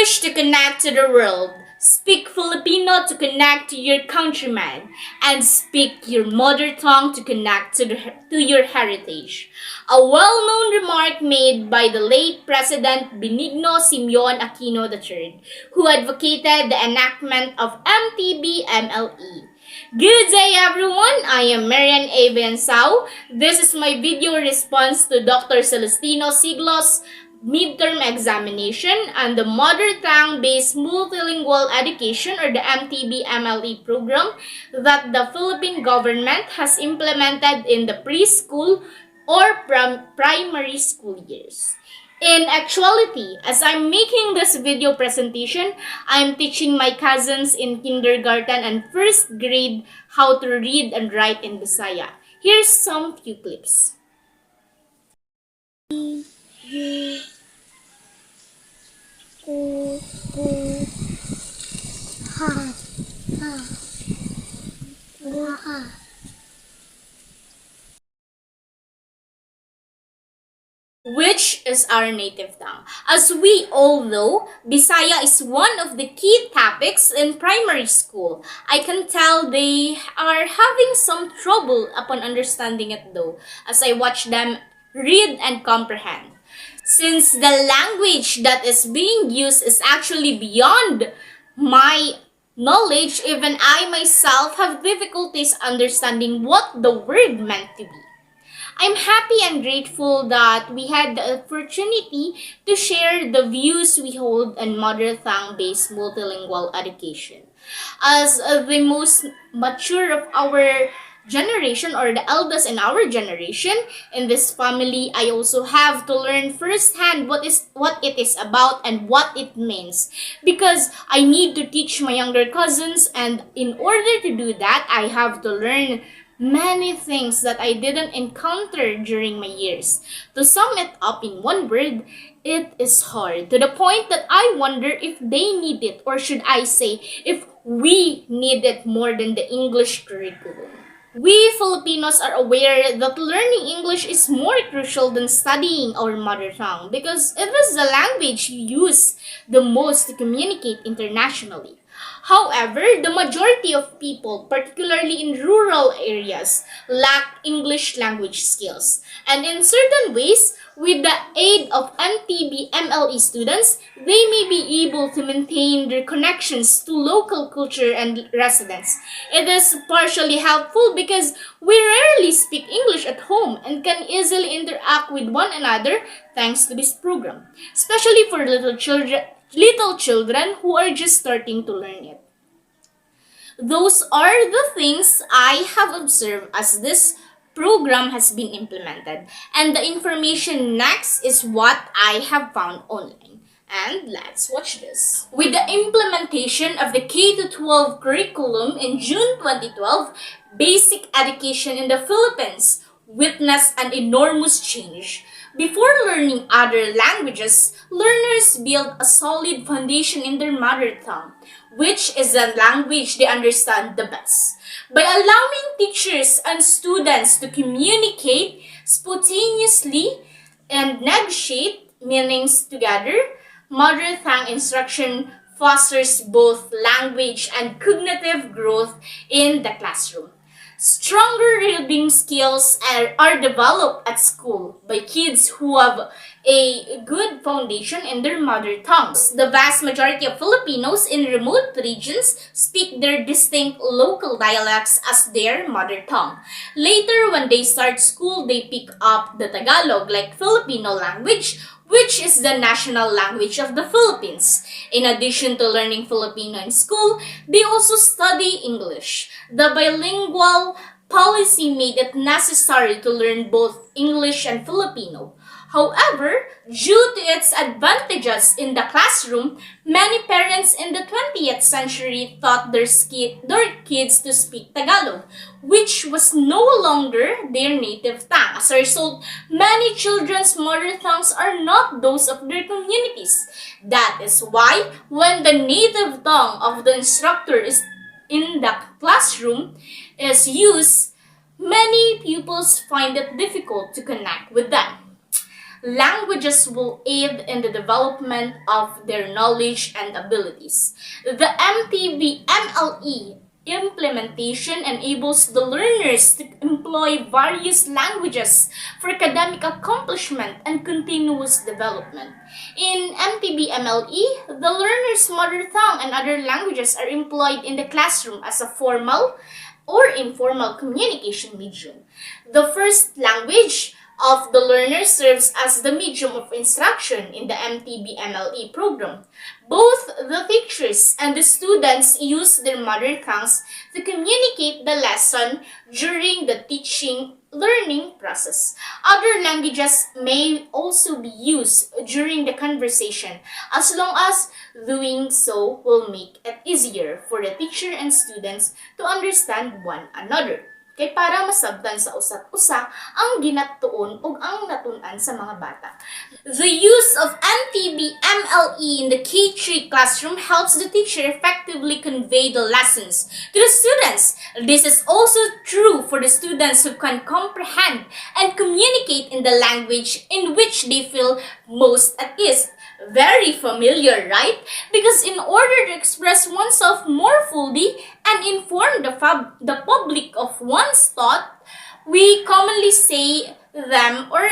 English to connect to the world. Speak Filipino to connect to your countrymen. And speak your mother tongue to connect to your heritage. A well-known remark made by the late President Benigno Simeon Aquino III, who advocated the enactment of MTB-MLE. Good day everyone, I am Marian A. BAYANSAO. This is my video response to Dr. Celestino Siglo's midterm examination and the mother tongue-based multilingual education or the MTB-MLE program that the Philippine government has implemented in the preschool or primary school years. In actuality, as I'm making this video presentation, I'm teaching my cousins in kindergarten and first grade how to read and write in Bisaya. Here's some few clips. Which is our native tongue. As we all know, Bisaya is one of the key topics in primary school. I can tell they are having some trouble upon understanding it though, as I watch them read and comprehend. Since the language that is being used is actually beyond my knowledge, even I myself have difficulties understanding what the word meant to be. I'm happy and grateful that we had the opportunity to share the views we hold on mother tongue-based multilingual education. As the most mature of our generation or the eldest in our generation in this family, I also have to learn firsthand what it is about and what it means, because I need to teach my younger cousins, and in order to do that I have to learn many things that I didn't encounter during my years. To sum it up in one word, it is hard, to the point that I wonder if they need it, or should I say, if we need it more than the English curriculum. We Filipinos are aware that learning English is more crucial than studying our mother tongue because it is the language you use the most to communicate internationally. However, the majority of people, particularly in rural areas, lack English language skills. And in certain ways, with the aid of MTB-MLE students, they may be able to maintain their connections to local culture and residents. It is partially helpful because we rarely speak English at home and can easily interact with one another thanks to this program, especially for little children who are just starting to learn it. Those are the things I have observed as this program has been implemented, and the information next is what I have found online. And let's watch this. With the implementation of the K-12 curriculum in June 2012, basic education in the Philippines witnessed an enormous change. Before learning other languages, learners build a solid foundation in their mother tongue, which is the language they understand the best. By allowing teachers and students to communicate spontaneously and negotiate meanings together, mother tongue instruction fosters both language and cognitive growth in the classroom. Stronger reading skills are developed at school by kids who have a good foundation in their mother tongues. The vast majority of Filipinos in remote regions speak their distinct local dialects as their mother tongue. Later, when they start school, they pick up the Tagalog like Filipino language, which is the national language of the Philippines. In addition to learning Filipino in school, they also study English. The bilingual policy made it necessary to learn both English and Filipino. However, due to its advantages in the classroom, many parents in the 20th century taught their kids to speak Tagalog, which was no longer their native tongue. As a result, many children's mother tongues are not those of their communities. That is why, when the native tongue of the instructor is in the classroom is used, many pupils find it difficult to connect with them. Languages will aid in the development of their knowledge and abilities. The MTB-MLE implementation enables the learners to employ various languages for academic accomplishment and continuous development. In MTB-MLE, the learner's mother tongue and other languages are employed in the classroom as a formal or informal communication medium. The first language of the learner serves as the medium of instruction in the MTB-MLE program. Both the teachers and the students use their mother tongues to communicate the lesson during the teaching-learning process. Other languages may also be used during the conversation, as long as doing so will make it easier for the teacher and students to understand one another. Kay para masabtan sa usa't usa ang ginatuon ug ang natun-an sa mga bata. The use of MTB-MLE in the K3 classroom helps the teacher effectively convey the lessons to the students. This is also true for the students who can comprehend and communicate in the language in which they feel most at ease. Very familiar, right? Because in order to express oneself more fully and inform the public of one's thought, we commonly say them or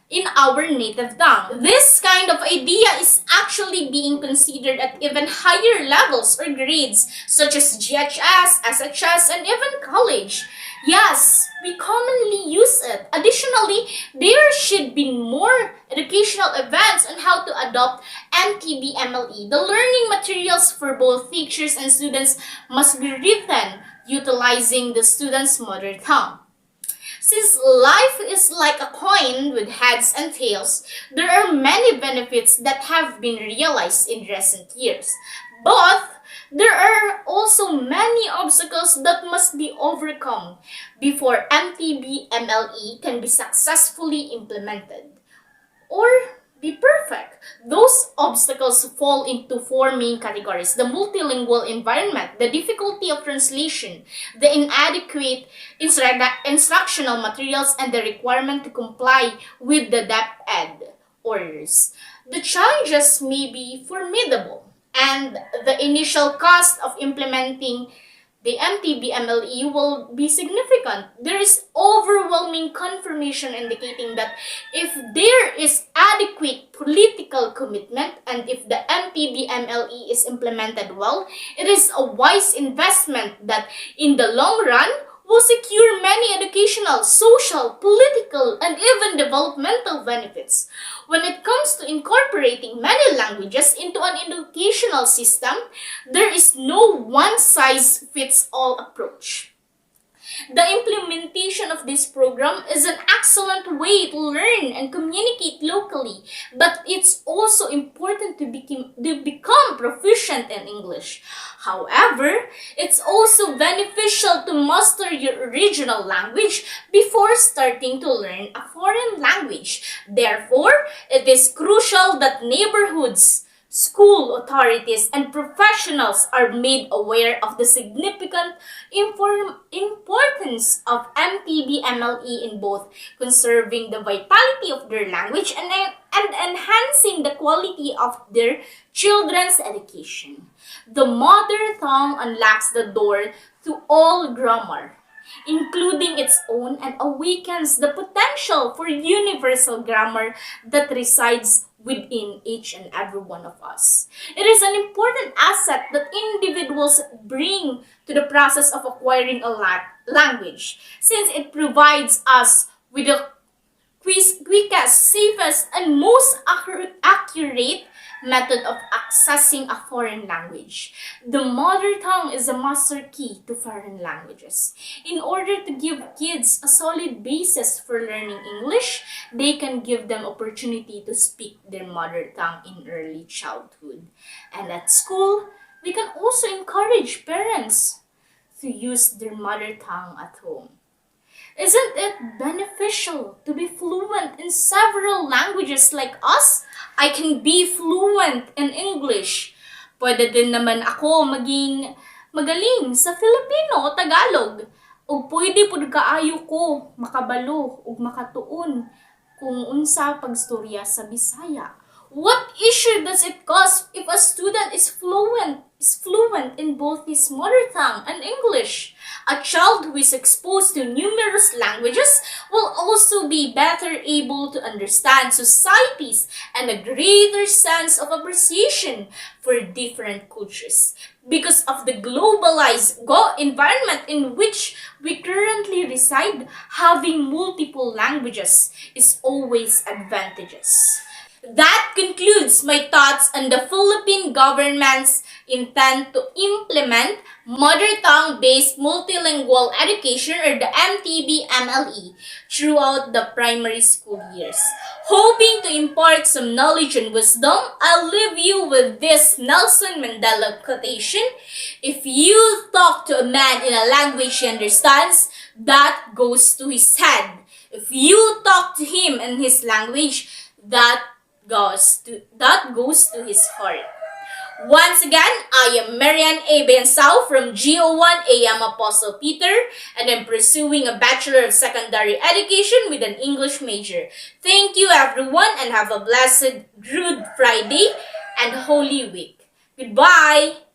in our native tongue. This kind of idea is actually being considered at even higher levels or grades such as GHS, SHS, and even college. Yes, we commonly use it. Additionally, there should be more educational events on how to adopt MTB-MLE. The learning materials for both teachers and students must be written utilizing the student's mother tongue. Since life is like a coin with heads and tails, there are many benefits that have been realized in recent years. But there are also many obstacles that must be overcome before MTB-MLE can be successfully implemented or be perfect. Those obstacles fall into four main categories: the multilingual environment, the difficulty of translation, the inadequate instructional materials, and the requirement to comply with the DepEd orders. The challenges may be formidable, and the initial cost of implementing the MTB-MLE will be significant. There is overwhelming confirmation indicating that if there is adequate political commitment and if the MTB-MLE is implemented well, it is a wise investment that in the long run will secure many educational, social, political, and even developmental benefits. When it comes to incorporating many languages into an educational system, there is no one-size-fits-all approach. The implementation of this program is an excellent way to learn and communicate locally, but it's also important to become proficient in English. However, it's also beneficial to master your original language before starting to learn a foreign language. Therefore, it is crucial that neighborhoods, school authorities, and professionals are made aware of the significant importance of MTB-MLE in both conserving the vitality of their language and enhancing the quality of their children's education. The mother tongue unlocks the door to all grammar, including its own, and awakens the potential for universal grammar that resides within each and every one of us. It is an important asset that individuals bring to the process of acquiring a language, since it provides us with the quickest, safest, and most accurate method of accessing a foreign language. The mother tongue is a master key to foreign languages. In order to give kids a solid basis for learning English, they can give them opportunity to speak their mother tongue in early childhood. And at school, we can also encourage parents to use their mother tongue at home. Isn't it beneficial to be fluent in several languages like us? I can be fluent in English. Pwede din naman ako maging magaling sa Filipino o Tagalog. O pwede pud kaayo ko makabalo o makatuon kung unsa pagstorya sa Bisaya. What issue does it cause if a student is fluent in both his mother tongue and English? A child who is exposed to numerous languages will also be better able to understand societies and a greater sense of appreciation for different cultures. Because of the globalized environment in which we currently reside, having multiple languages is always advantageous. That concludes my thoughts on the Philippine government's intent to implement mother tongue-based multilingual education, or the MTB-MLE, throughout the primary school years. Hoping to impart some knowledge and wisdom, I'll leave you with this Nelson Mandela quotation: "If you talk to a man in a language he understands, that goes to his head. If you talk to him in his language, that goes to his heart." Once again, I am Marian A. BAYANSAO from GO1 AM Apostle Peter, and I'm pursuing a Bachelor of Secondary Education with an English major. Thank you everyone, and have a blessed Good Friday and Holy Week. Goodbye!